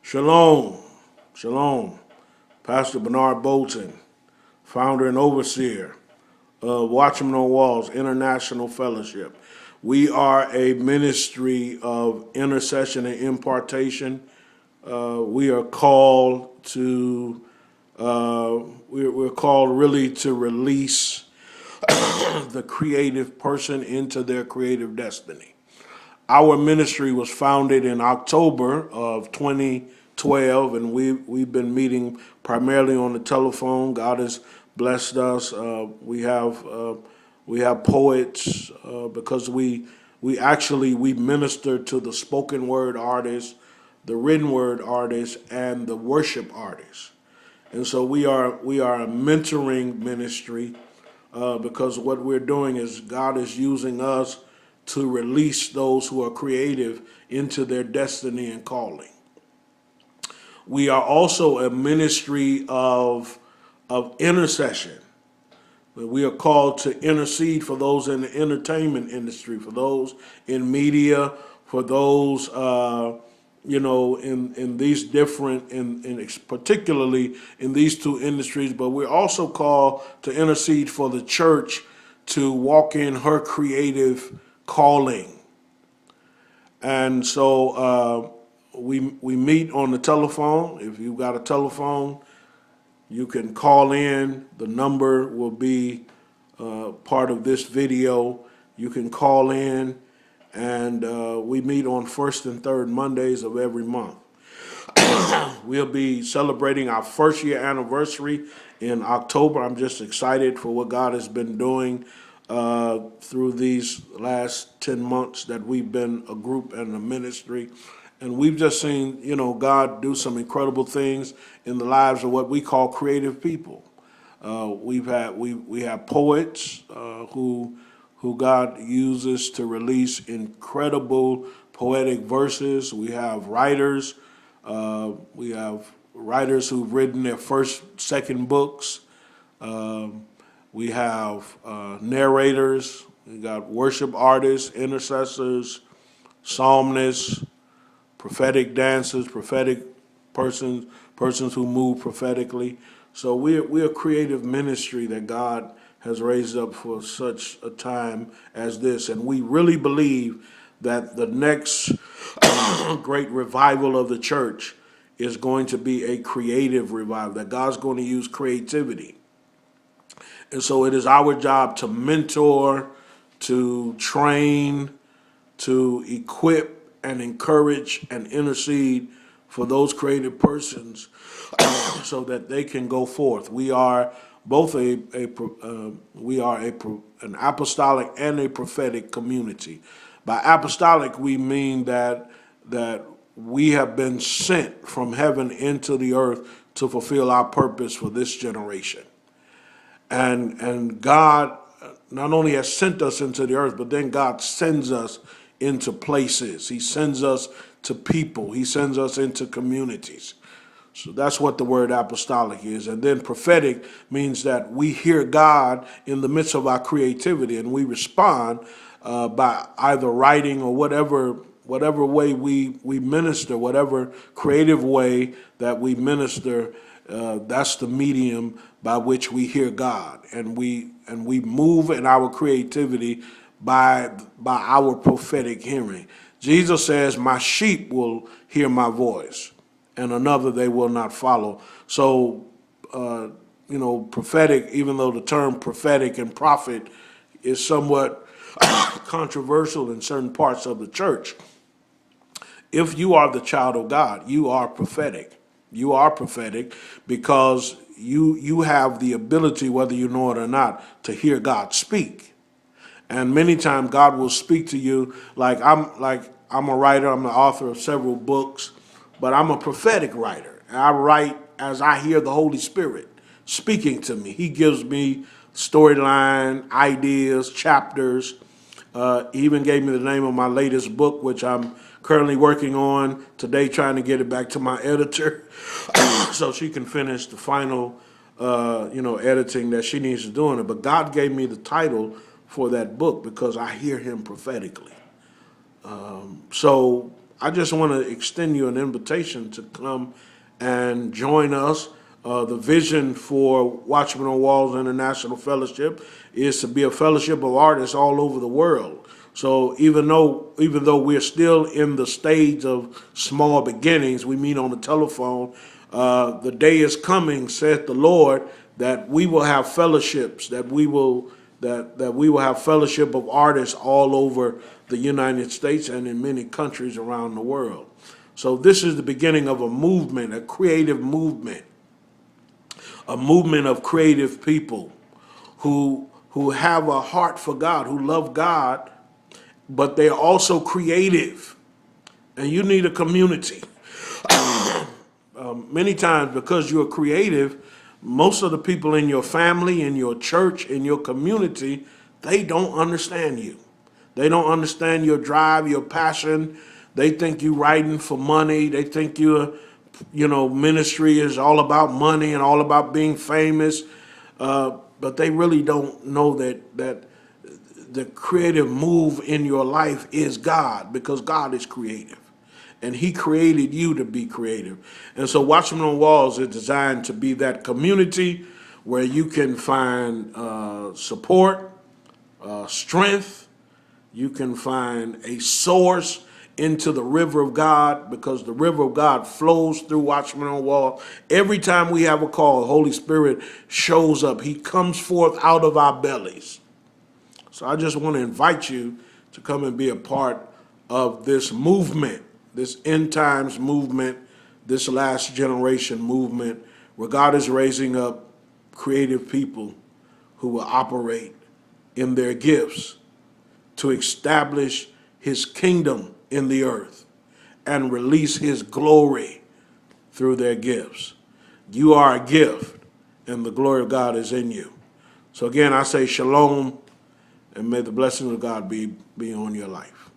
Shalom, shalom. Pastor Bernard Boulton, founder and overseer of Watchman on Walls International Fellowship. We are a ministry of intercession and impartation. We are called to, we're called really to release the creative person into their creative destiny. Our ministry was founded in October of 2012, and we've been meeting primarily on the telephone. God has blessed us. We have poets because we minister to the spoken word artists, the written word artists, and the worship artists. And so we are a mentoring ministry because what we're doing is God is using us to release those who are creative into their destiny and calling. We are also a ministry of intercession. We are called to intercede for those in the entertainment industry, for those in media, for those in these different, particularly in these two industries. But we're also called to intercede for the church to walk in her creative calling. And so we meet on the telephone. If you've got a telephone, you can call in. The number will be part of this video. You can call in, and we meet on first and third Mondays of every month. We'll be celebrating our first year anniversary in October. I'm just excited for what God has been doing through these last 10 months that we've been a group and a ministry. And we've just seen, God do some incredible things in the lives of what we call creative people. We have poets who God uses to release incredible poetic verses. We have writers. We have writers who've written their first, second books. We have narrators. We got worship artists, intercessors, psalmists, prophetic dancers, prophetic persons who move prophetically. So we're a creative ministry that God has raised up for such a time as this. And we really believe that the next great revival of the church is going to be a creative revival, that God's going to use creativity. And so it is our job to mentor, to train, to equip, and encourage and intercede for those creative persons so that they can go forth. We are both an apostolic and a prophetic community. By apostolic, we mean that we have been sent from heaven into the earth to fulfill our purpose for this generation. And God not only has sent us into the earth, but then God sends us into places. He sends us to people. He sends us into communities. So that's what the word apostolic is. And then prophetic means that we hear God in the midst of our creativity, and we respond by either writing or whatever way we minister, whatever creative way that we minister. That's the medium by which we hear God, and we move in our creativity by our prophetic hearing. Jesus says, "My sheep will hear my voice, and another they will not follow." So, prophetic, even though the term prophetic and prophet is somewhat controversial in certain parts of the church, if you are the child of God, you are prophetic. You are prophetic because you have the ability, whether you know it or not, to hear God speak. And many times God will speak to you I'm a writer, I'm the author of several books, but I'm a prophetic writer. And I write as I hear the Holy Spirit speaking to me. He gives me storyline, ideas, chapters. He even gave me the name of my latest book, which I'm currently working on today, trying to get it back to my editor so she can finish the final editing that she needs to do on it. But God gave me the title for that book because I hear him prophetically. So I just want to extend you an invitation to come and join us. The vision for Watchman on Walls International Fellowship is to be a fellowship of artists all over the world. So even though we're still in the stage of small beginnings, we meet on the telephone. The day is coming, saith the Lord, that we will have fellowships, that we will have fellowship of artists all over the United States and in many countries around the world. So this is the beginning of a movement, a creative movement, a movement of creative people who have a heart for God, who love God, but they're also creative. And you need a community. Many times, because you're creative, most of the people in your family, in your church, in your community, they don't understand you. They don't understand your drive, your passion. They think you writing for money. They think ministry is all about money and all about being famous. But they really don't know that the creative move in your life is God, because God is creative. And he created you to be creative. And so Watchman on Walls is designed to be that community where you can find support, strength. You can find a source into the river of God, because the river of God flows through Watchman on Wall. Every time we have a call, the Holy Spirit shows up. He comes forth out of our bellies. So I just want to invite you to come and be a part of this movement, this end times movement, this last generation movement, where God is raising up creative people who will operate in their gifts to establish his kingdom in the earth and release his glory through their gifts. You are a gift, and the glory of God is in you. So again, I say shalom, and may the blessing of God be on your life.